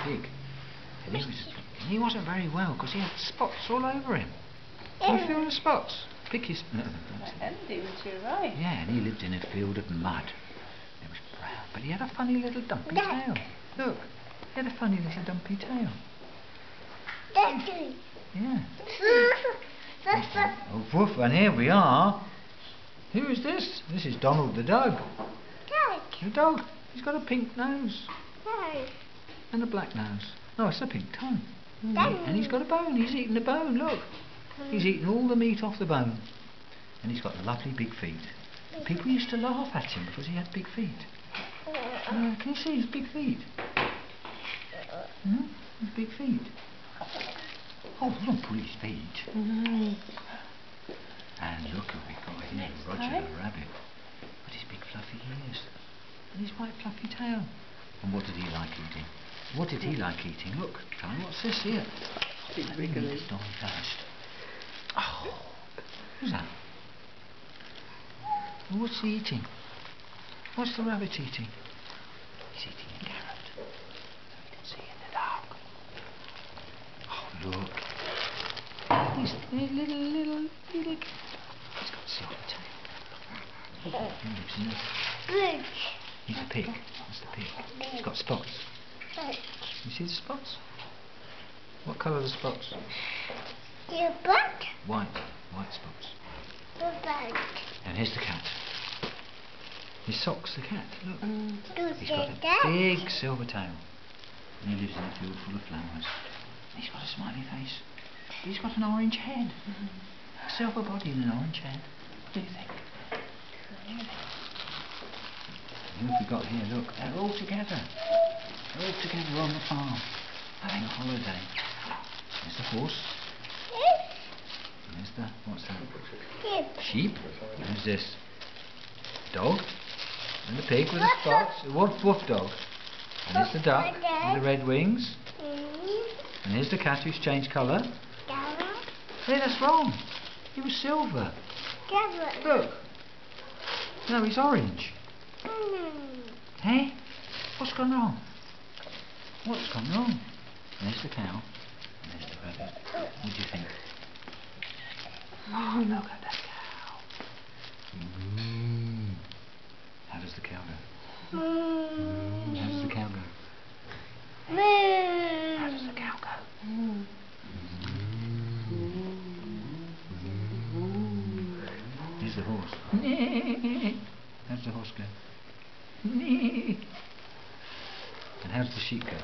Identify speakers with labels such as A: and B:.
A: pig. And he wasn't very well because he had spots all over him. Can you feel the spots? Picky's...
B: Empty, was you right?
A: Yeah, and he lived in a field of mud. It was brown, but he had a funny little dumpy tail. Look, he had a funny little dumpy tail. Yeah. Oh, woof, and here we are. Who is this? This is Donald the dog. The dog. He's got a pink nose. And a black nose. No, it's a pink tongue. And he's got a bone. He's eating the bone, look. He's eating all the meat off the bone. And he's got lovely big feet. People used to laugh at him because he had big feet. Can you see his big feet? His big feet. Oh, don't pull his feet. And look who we've got here, Roger the rabbit. With his big fluffy ears. And his white fluffy tail. And what did he like eating? What did he like eating? Look, Charlie, what's this here? Let me read the story first. Oh, who's that? Well, what's he eating? What's the rabbit eating? He's eating a carrot. So he can see in the dark. Oh, look. He's a little carrot. He's got a silver tail. He lives in a... He's a pig. That's the pig. He's got spots. You see the spots? What colour are the spots? White. White spots. And here's the cat. His socks, the cat. Look. He's got a big silver tail. And he lives in a field full of flowers. He's got a smiley face. He's got an orange head. A silver body and an orange head. What do you think? Who have we got here? Look, they're all together. They're all together on the farm, having a holiday. There's the horse. There's the... what's that? Sheep. Who's this? Dog. And the pig with the spots. A woof woof dog. And here's the duck with the red wings. And here's the cat who's changed colour. Hey, that's wrong. He was silver. Look. No, he's orange. Hey? What's gone wrong? What's gone wrong? There's the cow. And there's the rabbit. What do you think? Oh, look at that cow. How does the cow go? How does the cow go? How does the cow go? Here's the horse. How's the horse go? And how does the sheep go?